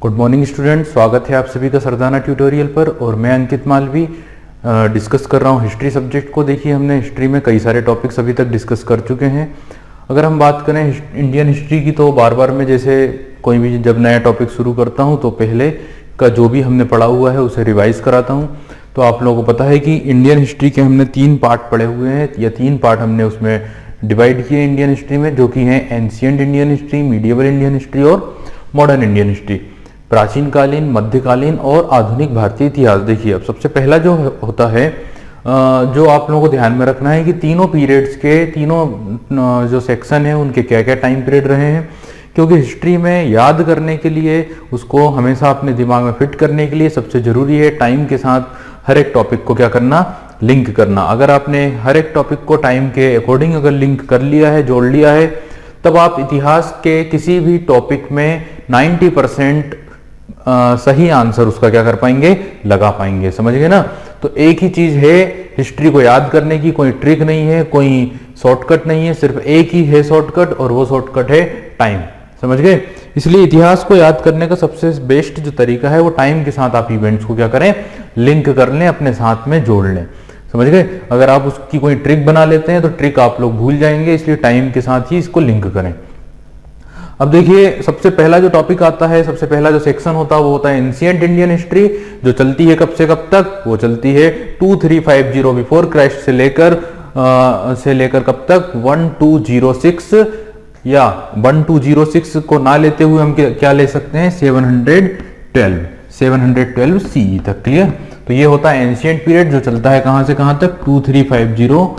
Good morning student, स्वागत है आप सभी का सरदाना ट्यूटोरियल पर। और मैं अंकित मालवी डिस्कस कर रहा हूँ हिस्ट्री सब्जेक्ट को। देखिए, हमने हिस्ट्री में कई सारे टॉपिक्स अभी तक डिस्कस कर चुके हैं। अगर हम बात करें इंडियन हिस्ट्री की, तो बार बार मैं जैसे कोई भी जब नया टॉपिक शुरू करता हूँ तो पहले का जो भी हमने पढ़ा हुआ है उसे रिवाइज कराता हूँ। तो आप लोगों को पता है कि इंडियन हिस्ट्री के हमने 3 पार्ट पढ़े हुए हैं, या 3 पार्ट हमने उसमें डिवाइड किए इंडियन हिस्ट्री में, जो कि हैं ancient Indian history, medieval Indian history और मॉडर्न इंडियन हिस्ट्री। प्राचीन कालीन, मध्यकालीन और आधुनिक भारतीय इतिहास। देखिए, अब सबसे पहला जो होता है, जो आप लोगों को ध्यान में रखना है कि तीनों पीरियड्स के तीनों जो सेक्शन है उनके क्या क्या टाइम पीरियड रहे हैं। क्योंकि हिस्ट्री में याद करने के लिए, उसको हमेशा अपने दिमाग में फिट करने के लिए सबसे जरूरी है टाइम के साथ हर एक टॉपिक को क्या करना, लिंक करना। अगर आपने हर एक टॉपिक को टाइम के अकॉर्डिंग अगर लिंक कर लिया है, जोड़ लिया है, तब आप इतिहास के किसी भी टॉपिक में 90% सही आंसर उसका क्या कर पाएंगे, लगा पाएंगे। समझ गए ना? तो एक ही चीज है हिस्ट्री को याद करने की, कोई ट्रिक नहीं है, कोई शॉर्टकट नहीं है, सिर्फ एक ही है शॉर्टकट, और वो शॉर्टकट है टाइम। समझ गए? इसलिए इतिहास को याद करने का सबसे बेस्ट जो तरीका है वो टाइम के साथ आप इवेंट्स को क्या करें, लिंक कर लें, अपने साथ में जोड़ लें। समझ गए? अगर आप उसकी कोई ट्रिक बना लेते हैं तो ट्रिक आप लोग भूल जाएंगे, इसलिए टाइम के साथ ही इसको लिंक करें। अब देखिए, सबसे पहला जो टॉपिक आता है, सबसे पहला जो सेक्शन होता है वो होता है एंशिएंट इंडियन हिस्ट्री, जो चलती है कब से कब तक? वो चलती है 2350 बिफोर क्राइस्ट से लेकर कब तक? 1206, या 1206 को ना लेते हुए हम क्या ले सकते हैं? 712 CE तक। क्लियर? तो ये होता है एंशिएंट पीरियड, जो चलता है कहां से कहां तक? 2350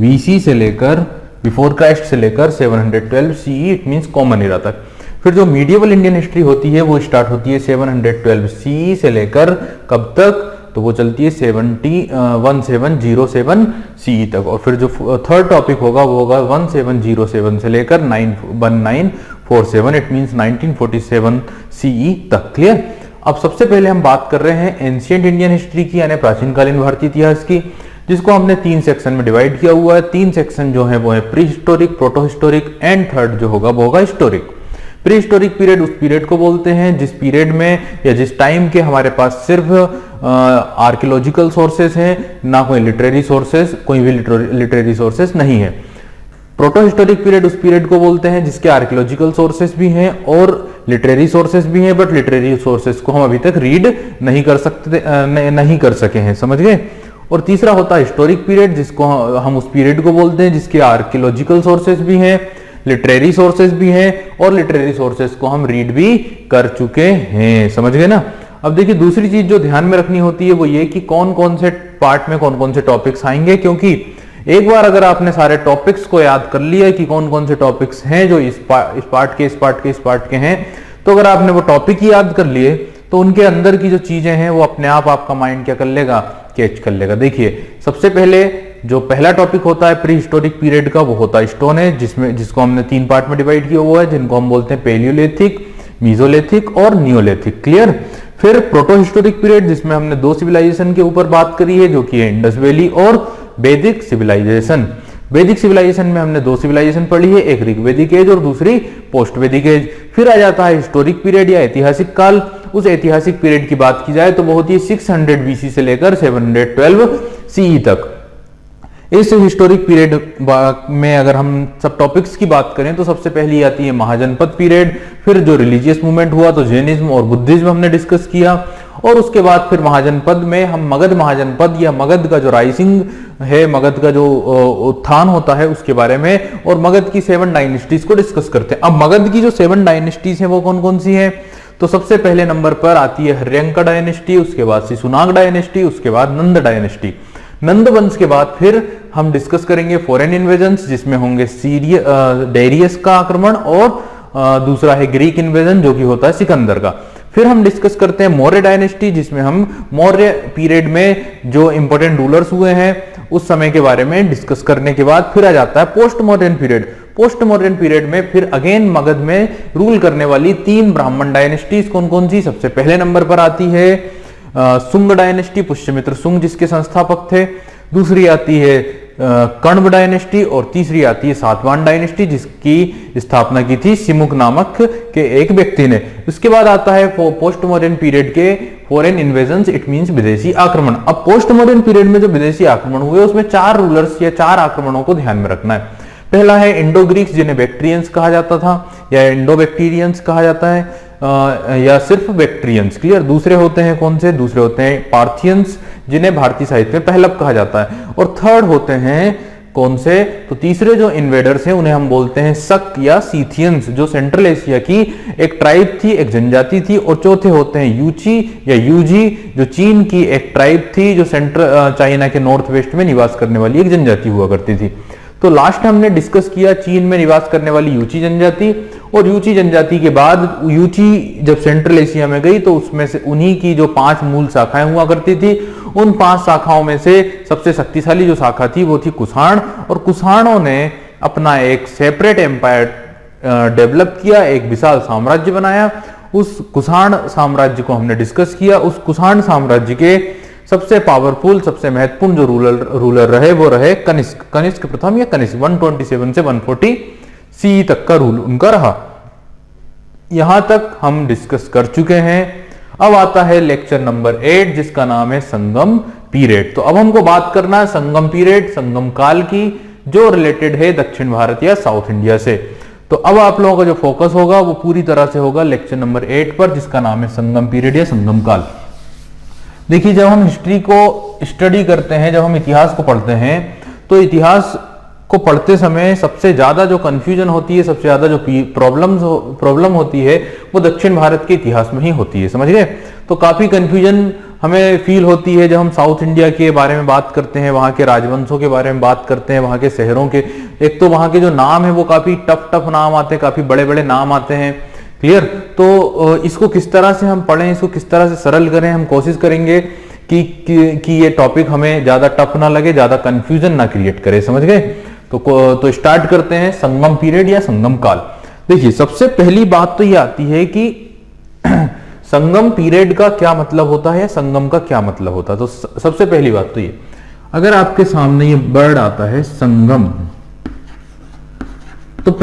BC से लेकर, बिफोर क्राइस्ट से लेकर 712 CE, it means common era तक। फिर जो मीडिएवल इंडियन हिस्ट्री होती है वो स्टार्ट होती है 712 CE से लेकर कब तक? तो वो चलती है 1707 CE तक। और फिर जो थर्ड टॉपिक होगा वो होगा 1707 से लेकर 1947, इट मींस 1947 CE तक। क्लियर? अब सबसे पहले हम बात कर रहे हैं एंशिएंट इंडियन हिस्ट्री की, यानी प्राचीन कालीन भारतीय इतिहास की, जिसको हमने 3 सेक्शन में डिवाइड किया हुआ है। 3 सेक्शन जो है वो है pre historic, proto historic and third जो होगा वो होगा हिस्टोरिक। प्री हिस्टोरिक पीरियड उस पीरियड को बोलते हैं जिस पीरियड में या जिस टाइम के हमारे पास सिर्फ आर्कियोलॉजिकल सोर्सेस हैं, ना कोई लिटरेरी सोर्सेस, कोई भी लिटरेरी सोर्सेस नहीं है। प्रोटो हिस्टोरिक पीरियड उस पीरियड को बोलते हैं जिसके आर्कियोलॉजिकल सोर्सेस भी हैं और लिटरेरी सोर्सेस भी हैं, बट लिटरेरी सोर्सेस को हम अभी तक रीड नहीं कर सके हैं। समझ गए? और तीसरा होता है हिस्टोरिक पीरियड, जिसको हम उस पीरियड को बोलते हैं जिसके आर्कियोलॉजिकल सोर्सेस भी हैं, लिटरेरी सोर्सेस भी हैं, और लिटरेरी सोर्सेस को हम रीड भी कर चुके हैं। समझ गए ना? अब देखिए, दूसरी चीज जो ध्यान में रखनी होती है वो ये कि कौन कौन से पार्ट में कौन कौन से टॉपिक्स आएंगे। क्योंकि एक बार अगर आपने सारे टॉपिक्स को याद कर लिया कि कौन कौन से टॉपिक्स हैं जो इस पार्ट के हैं, तो अगर आपने वो टॉपिक ही याद कर लिए तो उनके अंदर की जो चीजें हैं वो अपने आप आपका माइंड क्या कर लेगा, कैच कर लेगा। देखिए, सबसे पहले जो पहला टॉपिक होता है प्री हिस्टोरिक पीरियड का, वो होता है स्टोन एज, जिसको हमने 3 पार्ट में डिवाइड किया हुआ है, जिनको हम बोलते हैं पेलियोलिथिक, मीजोलिथिक और नियोलिथिक। क्लियर? फिर प्रोटो हिस्टोरिक पीरियड, जिसमें हमने 2 सिविलाइजेशन के ऊपर बात करी है, जो कि है इंडस वैली और वैदिक सिविलाइजेशन। वैदिक सिविलाइजेशन में हमने 2 सिविलाइजेशन पढ़ी है, एक ऋग्वैदिक एज और दूसरी पोस्ट वैदिक एज। फिर आ जाता है हिस्टोरिक पीरियड या ऐतिहासिक काल। उस ऐतिहासिक पीरियड की बात की जाए तो वो होती है 600 BC से लेकर 712 CE तक। इस हिस्टोरिक पीरियड में अगर हम सब टॉपिक्स की बात करें तो सबसे पहली आती है महाजनपद पीरियड। फिर जो रिलीजियस मूवमेंट हुआ तो जैनिज्म और बुद्धिज्म हमने डिस्कस किया, और उसके बाद फिर महाजनपद में हम मगध महाजनपद या मगध का जो राइजिंग है, मगध का जो उत्थान होता है उसके बारे में, और मगध की 7 डायनेस्टीज को डिस्कस करते हैं। अब मगध की जो 7 डायनेस्टीज हैं वो कौन कौन सी हैं? तो सबसे पहले नंबर पर आती है हर्यंका डायनेस्टी, उसके बाद शिशुनाग डायनेस्टी, उसके बाद नंद डायनेस्टी। नंद वंश के बाद फिर हम डिस्कस करेंगे फॉरेन इन्वेजन्स, जिसमें होंगे डेरियस का आक्रमण, और दूसरा है ग्रीक इन्वेजन जो कि होता है सिकंदर का। फिर हम डिस्कस करते हैं मौर्य डायनेस्टी, जिसमें हम मौर्य पीरियड में जो इंपॉर्टेंट रूलर्स हुए हैं उस समय के बारे में डिस्कस करने के बाद फिर आ जाता है post modern period. Post modern period में फिर अगेन मगध में रूल करने वाली 3 ब्राह्मण डायनेस्टीज कौन कौन सी? सबसे पहले नंबर पर आती है सुंग डायनेस्टी, पुष्यमित्र सुंग जिसके संस्थापक थे। दूसरी आती है कण्व डायनेस्टी और तीसरी आती है सातवाहन डायनेस्टी, जिसकी स्थापना की थी सिमुक नामक के एक व्यक्ति ने। उसके बाद आता है पोस्ट मॉडर्न पीरियड के फॉरेन इन्वेजन्स, इट मींस विदेशी आक्रमण। अब पोस्ट मॉडर्न पीरियड में जो विदेशी आक्रमण हुए उसमें 4 रूलर्स या 4 आक्रमणों को ध्यान में रखना है। पहला है इंडो ग्रीक्स, जिन्हें बैक्ट्रियंस कहा जाता था या इंडो बैक्टीरियंस कहा जाता है, या सिर्फ बैक्ट्रियंस, क्लियर। दूसरे होते हैं कौन से? दूसरे होते हैं पार्थियंस, जिन्हें भारतीय साहित्य में पहलप कहा जाता है। और थर्ड होते हैं कौन से? तो तीसरे जो इन्वेडर्स हैं उन्हें हम बोलते हैं शक या सीथियंस, जो सेंट्रल एशिया की एक ट्राइब थी, एक जनजाति थी। और चौथे होते हैं यूची या यूजी, जो चीन की एक ट्राइब थी, जो सेंट्रल चाइना के नॉर्थ वेस्ट में निवास करने वाली एक जनजाति हुआ करती थी। तो लास्ट हमने डिस्कस किया चीन में निवास करने वाली यूची जनजाति, और यूची जनजाति के बाद यूची जब सेंट्रल एशिया में गई तो उसमें से उन्हीं की जो 5 मूल शाखाएं हुआ करती थी, उन 5 शाखाओं में से सबसे शक्तिशाली जो शाखा थी वो थी कुषाण। और कुषाणों ने अपना एक सेपरेट एम्पायर डेवलप किया, एक विशाल साम्राज्य बनाया। उस कुषाण साम्राज्य को हमने डिस्कस किया। उस कुषाण साम्राज्य के सबसे पावरफुल, सबसे महत्वपूर्ण जो रूलर रहे वो रहे कनिष्क। कनिष्क प्रथम या कनिष्क 127 से 140 सी तक का रूल उनका रहा। यहां तक हम डिस्कस कर चुके हैं। अब आता है लेक्चर नंबर 8, जिसका नाम है संगम पीरियड। तो अब हमको बात करना है संगम पीरियड, संगम काल की, जो रिलेटेड है दक्षिण भारत या साउथ इंडिया से। तो अब आप लोगों का जो फोकस होगा वो पूरी तरह से होगा लेक्चर नंबर 8 पर, जिसका नाम है संगम पीरियड या संगम काल। देखिए, जब हम हिस्ट्री को स्टडी करते हैं, जब हम इतिहास को पढ़ते हैं, तो इतिहास को पढ़ते समय सबसे ज्यादा जो कंफ्यूजन होती है, सबसे ज्यादा जो प्रॉब्लम होती है, वो दक्षिण भारत के इतिहास में ही होती है, समझ गए। तो काफी कंफ्यूजन हमें फील होती है जब हम साउथ इंडिया के बारे में बात करते हैं, वहां के राजवंशों के बारे में बात करते हैं, वहां के शहरों के। एक तो वहां के जो नाम है वो काफी टफ नाम आते हैं, काफी बड़े बड़े नाम आते हैं, क्लियर। तो इसको किस तरह से हम पढ़ें, इसको किस तरह से सरल करें, हम कोशिश करेंगे कि ये टॉपिक हमें ज्यादा टफ ना लगे, ज्यादा कंफ्यूजन ना क्रिएट करे, समझ गए। तो स्टार्ट करते हैं संगम पीरियड या संगम काल। देखिए, सबसे पहली बात तो ये आती है कि संगम पीरियड का क्या मतलब होता है, संगम का क्या मतलब होता है। तो सबसे पहली बात तो ये, अगर आपके सामने ये वर्ड आता है संगम, तो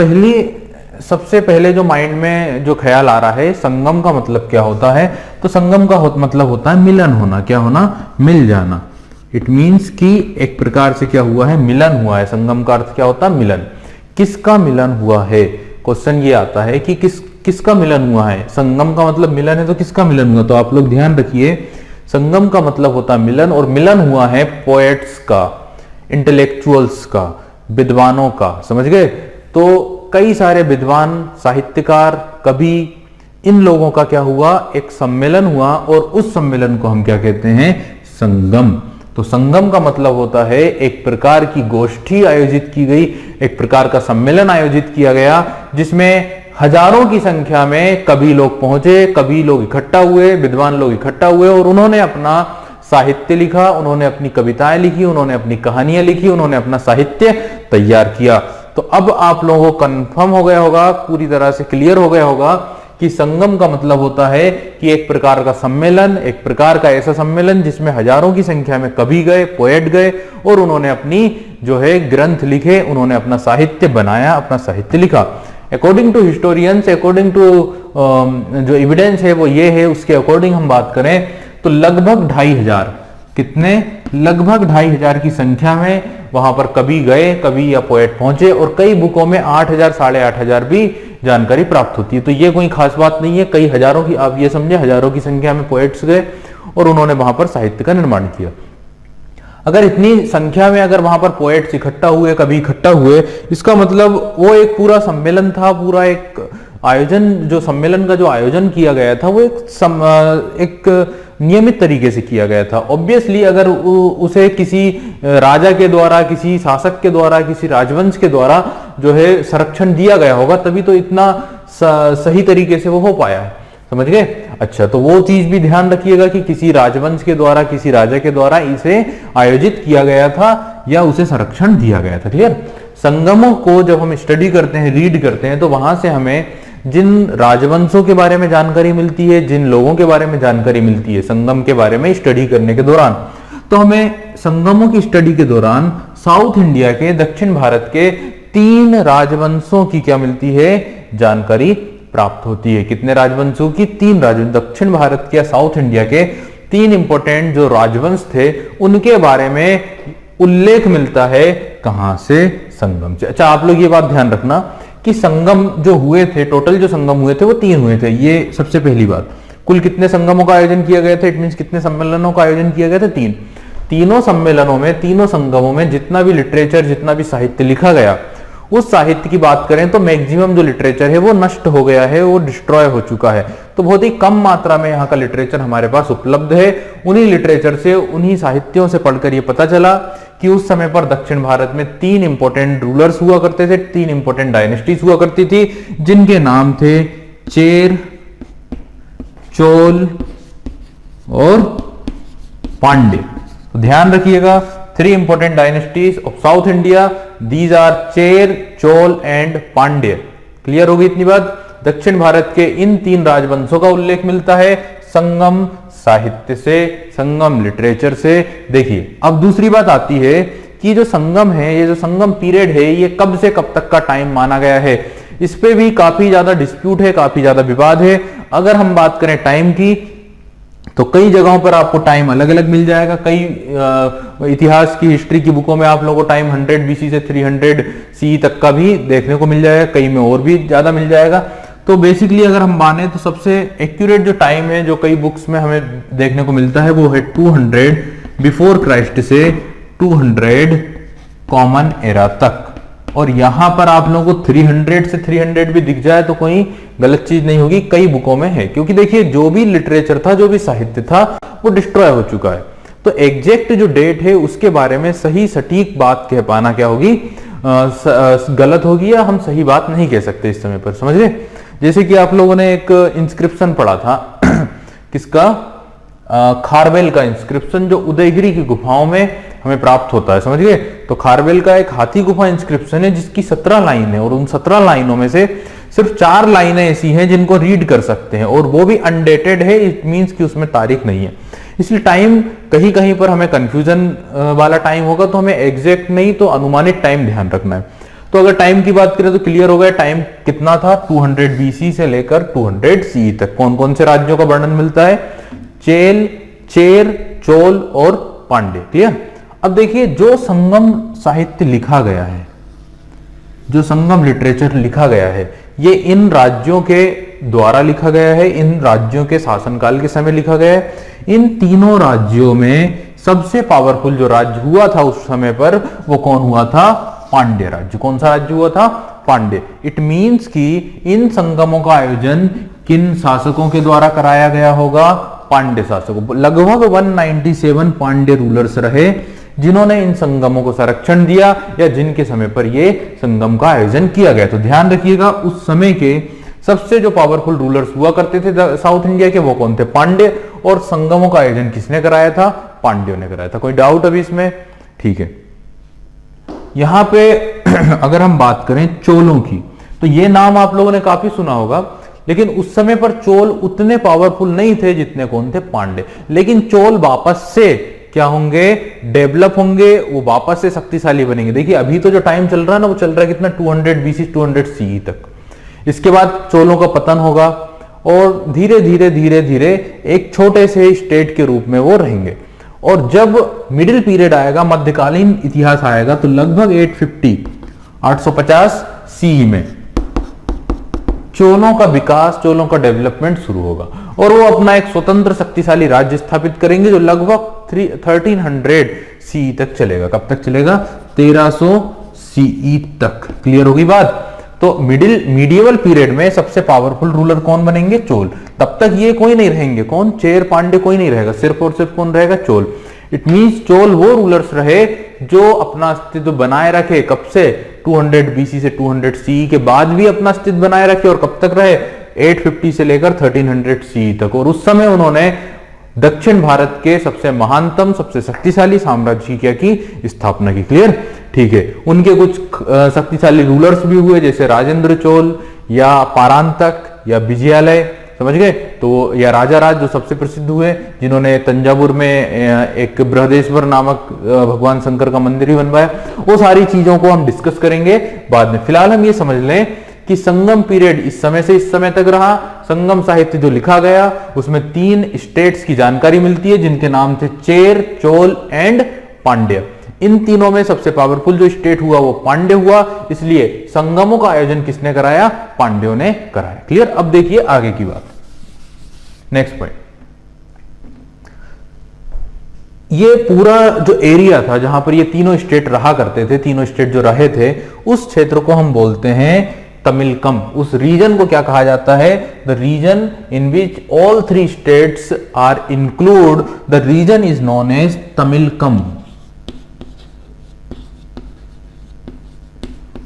सबसे पहले जो माइंड में जो ख्याल आ रहा है, संगम का मतलब क्या होता है। तो संगम का मतलब होता है मिलन होना। क्या होना? मिल जाना। इट मीन्स कि एक प्रकार से क्या हुआ है, मिलन हुआ है। संगम का अर्थ क्या होता है? मिलन। किसका मिलन हुआ है? क्वेश्चन ये आता है कि किसका मिलन हुआ है। संगम का मतलब मिलन है, तो किसका मिलन हुआ? तो आप लोग ध्यान रखिए, संगम का मतलब होता है मिलन, और मिलन हुआ है पोएट्स का, इंटेलेक्चुअल्स का, विद्वानों का, समझ गए। तो कई सारे विद्वान, साहित्यकार, कवि, इन लोगों का क्या हुआ, एक सम्मेलन हुआ, और उस सम्मेलन को हम क्या कहते हैं? संगम। तो संगम का मतलब होता है एक प्रकार की गोष्ठी आयोजित की गई, एक प्रकार का सम्मेलन आयोजित किया गया, जिसमें हजारों की संख्या में कवि लोग पहुंचे, कवि लोग इकट्ठा हुए, विद्वान लोग इकट्ठा हुए, और उन्होंने अपना साहित्य लिखा, उन्होंने अपनी कविताएं लिखी, उन्होंने अपनी कहानियां लिखी, उन्होंने अपना साहित्य तैयार किया। तो अब आप लोगों को कंफर्म हो गया होगा, पूरी तरह से क्लियर हो गया होगा कि संगम का मतलब होता है कि एक प्रकार का सम्मेलन, एक प्रकार का ऐसा सम्मेलन जिसमें हजारों की संख्या में कवि गए, पोएट गए, और उन्होंने अपनी जो है ग्रंथ लिखे, उन्होंने अपना साहित्य बनाया, अपना साहित्य लिखा। According to historians, according to जो एविडेंस है वो ये है, उसके अकॉर्डिंग हम बात करें तो लगभग 2500, कितने? लगभग 2500 की संख्या में वहां पर कवि गए, कवि या पोएट पहुंचे, और कई बुकों में 8000, 8500 भी जानकारी प्राप्त होती है। तो ये कोई खास बात नहीं है, कई हजारों की, आप ये समझे, हजारों की संख्या में पोएट्स गए और उन्होंने वहां पर साहित्य का निर्माण किया। अगर इतनी संख्या में अगर वहां पर पोएट्स इकट्ठा हुए, कवि इकट्ठा हुए, इसका मतलब वो एक पूरा सम्मेलन था, पूरा एक आयोजन, जो सम्मेलन का जो आयोजन किया गया था वो एक नियमित तरीके से किया गया था। ऑब्वियसली अगर उसे किसी राजा के द्वारा, किसी शासक के द्वारा, किसी राजवंश के द्वारा जो है संरक्षण दिया गया होगा, तभी तो इतना सही तरीके से वो हो पाया है, समझ गए। अच्छा, तो वो चीज भी ध्यान रखिएगा कि किसी राजवंश के द्वारा, किसी राजा के द्वारा इसे आयोजित किया गया था या उसे संरक्षण दिया गया था, क्लियर। संगमों को जब हम स्टडी करते हैं, रीड करते हैं, तो वहां से हमें जिन राजवंशों के बारे में जानकारी मिलती है, जिन लोगों के बारे में जानकारी मिलती है संगम के बारे में स्टडी करने के दौरान, तो हमें संगमों की स्टडी के दौरान साउथ इंडिया के, दक्षिण भारत के 3 राजवंशों की क्या मिलती है, जानकारी प्राप्त होती है। कितने राजवंशों की, 3 राजवंश। दक्षिण भारत के या साउथ इंडिया के 3 इंपॉर्टेंट जो राजवंश थे उनके बारे में उल्लेख मिलता है, कहां से, संगम से। अच्छा, आप लोग ये बात ध्यान रखना कि संगम जो हुए थे, टोटल जो संगम हुए थे वो 3 हुए थे, ये सबसे पहली बात। कुल कितने संगमों का आयोजन किया गया था, इट मींस कितने सम्मेलनों का आयोजन किया गया था, 3। तीनों सम्मेलनों में, तीनों संगमों में जितना भी लिटरेचर, जितना भी साहित्य लिखा गया, उस साहित्य की बात करें तो मैक्सिमम जो लिटरेचर है वो नष्ट हो गया है, वो डिस्ट्रॉय हो चुका है। तो बहुत ही कम मात्रा में यहाँ का लिटरेचर हमारे पास उपलब्ध है। उन्हीं लिटरेचर से, उन्हीं साहित्यों से पढ़कर ये पता चला कि उस समय पर दक्षिण भारत में 3 इंपॉर्टेंट रूलर्स हुआ करते थे, 3 इंपॉर्टेंट डायनेस्टीज हुआ करती थी, जिनके नाम थे चेर, चोल और पांड्य। तो ध्यान रखिएगा, 3 important dynasties of south India, these are Chera, Chola and Pandya. Clear होगी इतनी बात। दक्षिण भारत के इन 3 राजवंशों का उल्लेख मिलता है संगम साहित्य से, संगम लिटरेचर से। देखिए, अब दूसरी बात आती है कि जो संगम है, ये जो संगम पीरियड है, ये कब से कब तक का टाइम माना गया है, इस पे भी काफी ज्यादा डिस्प्यूट है, काफी ज्यादा विवाद है। अगर हम बात करें टाइम की, तो कई जगहों पर आपको टाइम अलग अलग मिल जाएगा। कई इतिहास की, हिस्ट्री की बुकों में आप लोगों को टाइम 100 बीसी से 300 सी तक का भी देखने को मिल जाएगा, कई में और भी ज्यादा मिल जाएगा। तो बेसिकली अगर हम माने तो सबसे एक्यूरेट जो टाइम है, जो कई बुक्स में हमें देखने को मिलता है, वो है 200 बिफोर क्राइस्ट से 200 कॉमन एरा तक। और यहां पर आप लोगों को 300 से 300 भी दिख जाए तो कोई गलत चीज नहीं होगी, कई बुकों में है। क्योंकि देखिए, जो भी लिटरेचर था, जो भी साहित्य था, वो डिस्ट्रॉय हो चुका है। तो एग्जैक्ट जो डेट है उसके बारे में सही सटीक बात कह पाना क्या होगी, गलत होगी, या हम सही बात नहीं कह सकते इस समय पर, समझ रहे। जैसे कि आप लोगों ने एक इंस्क्रिप्शन पढ़ा था किसका, खारवेल का इंस्क्रिप्शन, जो उदयगिरी की गुफाओं में हमें प्राप्त होता है, समझ गए। तो खारवेल का एक हाथी गुफा इंस्क्रिप्शन है जिसकी 17 लाइन है, और उन 17 लाइनों में से सिर्फ 4 लाइनें ऐसी हैं जिनको रीड कर सकते हैं, और वो भी अनडेटेड है। इट मींस कि उसमें तारीख नहीं है, इसलिए टाइम कहीं कहीं पर हमें कंफ्यूजन वाला टाइम होगा, तो हमें एग्जैक्ट नहीं तो अनुमानित टाइम ध्यान रखना है। तो अगर टाइम की बात करें तो क्लियर हो गया, टाइम कितना था, 200 बीसी से लेकर 200 सी तक। कौन कौन से राज्यों का वर्णन मिलता है, चेर, चोल और पांड्य। ठीक है। अब देखिए, जो संगम साहित्य लिखा गया है, जो संगम लिटरेचर लिखा गया है, ये इन राज्यों के द्वारा लिखा गया है, इन राज्यों के शासनकाल के समय लिखा गया है। इन तीनों राज्यों में सबसे पावरफुल जो राज्य हुआ था उस समय पर, वो कौन हुआ था, पांड्य राज्य। कौन सा राज्य हुआ था, पांड्य। इट मींस कि इन संगमों का आयोजन किन शासकों के द्वारा कराया गया होगा, पांड्य शासकों। लगभग 197 पांड्य रूलर्स रहे जिन्होंने इन संगमों को संरक्षण दिया, या जिनके समय पर ये संगम का आयोजन किया गया। तो ध्यान रखिएगा, उस समय के सबसे जो पावरफुल रूलर्स हुआ करते थे साउथ इंडिया के, वो कौन थे, पांड्य। और संगमों का आयोजन किसने कराया था, पांड्यों ने कराया था। कोई डाउट अभी इसमें, ठीक है। यहां पे अगर हम बात करें चोलों की, तो ये नाम आप लोगों ने काफी सुना होगा, लेकिन उस समय पर चोल उतने पावरफुल नहीं थे जितने कौन थे, पांड्य। लेकिन चोल वापस से क्या होंगे, डेवलप होंगे, वो वापस से शक्तिशाली बनेंगे। देखिए, अभी तो जो टाइम चल रहा है ना, वो चल रहा है कितना, 200 बीसी 200 सी तक। इसके बाद चोलों का पतन होगा, और धीरे धीरे धीरे धीरे एक छोटे से स्टेट के रूप में वो रहेंगे। और जब मिडिल पीरियड आएगा, मध्यकालीन इतिहास आएगा, तो लगभग 850 सी में चोलों का विकास, चोलों का डेवलपमेंट शुरू होगा, और वो अपना एक स्वतंत्र शक्तिशाली राज्य स्थापित करेंगे, जो लगभग 1300 सी तक चलेगा। कब तक चलेगा, 1300 सी तक। क्लियर होगी बात। तो मीडिएवल पीरियड में सबसे पावरफुल रूलर कौन बनेंगे, चोल। तब तक ये कोई नहीं रहेंगे, कौन, चेर, पांड्य कोई नहीं रहेगा, सिर्फ और सिर्फ कौन रहेगा, चोल। इट मींस चोल वो रूलर्स रहे जो अपना अस्तित्व बनाए रखे, कब से, 200 बीसी से 200 सी के बाद भी अपना अस्तित्व बनाए रखे, और कब तक रहे, 850 से लेकर 1300 सी तक। और उस समय उन्होंने दक्षिण भारत के सबसे महानतम, सबसे शक्तिशाली साम्राज्य की स्थापना की। क्लियर, ठीक है। उनके कुछ शक्तिशाली रूलर्स भी हुए, जैसे राजेंद्र चोल, या पारांतक, या विजयालय। समझ गए। तो या राजा राज जो सबसे प्रसिद्ध हुए, जिन्होंने तंजावुर में एक बृहदेश्वर नामक भगवान शंकर का मंदिर भी बनवाया, वो सारी चीजों को हम डिस्कस करेंगे बाद में। फिलहाल हम ये समझ लें कि संगम पीरियड इस समय से इस समय तक रहा। संगम साहित्य जो लिखा गया उसमें 3 स्टेट्स की जानकारी मिलती है जिनके नाम थे चेर, चोल एंड पांड्य। इन तीनों में सबसे पावरफुल जो स्टेट हुआ वो पांड्य हुआ, इसलिए संगमों का आयोजन किसने कराया? पांड्यों ने कराया। क्लियर। अब देखिए आगे की बात, नेक्स्ट पॉइंट। ये पूरा जो एरिया था जहां पर ये तीनों स्टेट रहा करते थे, तीनों स्टेट जो रहे थे, उस क्षेत्र को हम बोलते हैं तमिलकम। उस रीजन को क्या कहा जाता है? The region in which all 3 states are include, the region is known as Tamilakam.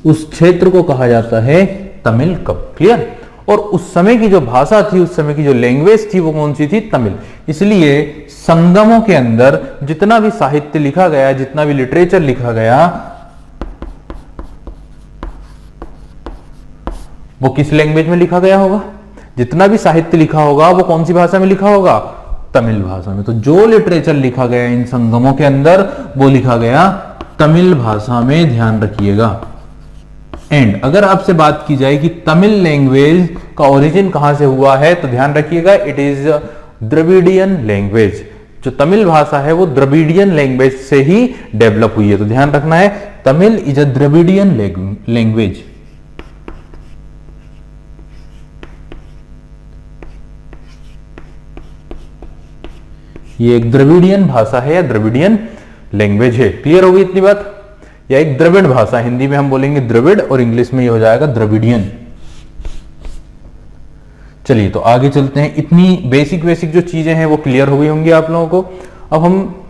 उस क्षेत्र को कहा जाता है तमिलकम। क्लियर। और उस समय की जो भाषा थी, उस समय की जो लैंग्वेज थी, वो कौन सी थी? तमिल। इसलिए संगमों के अंदर जितना भी साहित्य लिखा गया, जितना भी लिटरेचर लिखा गया, वो किस लैंग्वेज में लिखा गया होगा? जितना भी साहित्य लिखा होगा वो कौन सी भाषा में लिखा होगा? तमिल भाषा में। तो जो लिटरेचर लिखा गया इन संगमों के अंदर वो लिखा गया तमिल भाषा में, ध्यान रखिएगा। एंड अगर आपसे बात की जाए कि तमिल लैंग्वेज का ओरिजिन कहां से हुआ है, तो ध्यान रखिएगा इट इज द्रविडियन लैंग्वेज। जो तमिल भाषा है वो द्रविडियन लैंग्वेज से ही डेवलप हुई है। तो ध्यान रखना है, Tamil is a Dravidian language. ये एक द्रविडियन भाषा है या द्रविडियन लैंग्वेज है। क्लियर होगी इतनी बात? या एक द्रविड़ भाषा, हिंदी में हम बोलेंगे द्रविड़ और इंग्लिश में ये हो जाएगा द्रविडियन। चलिए तो आगे चलते हैं। इतनी बेसिक जो चीजें हैं वो क्लियर हो गई होंगी आप लोगों को। अब हम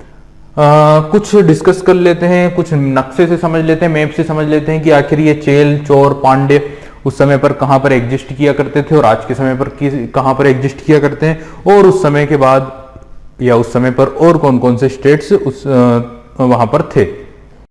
कुछ डिस्कस कर लेते हैं, कुछ नक्शे से समझ लेते हैं, मैप से समझ लेते हैं कि आखिर ये चेल, चोर, पांड्य उस समय पर कहां पर एग्जिस्ट किया करते थे और आज के समय पर कहां पर एग्जिस्ट किया करते हैं, और उस समय के बाद या उस समय पर और कौन कौन से स्टेट्स वहां पर थे।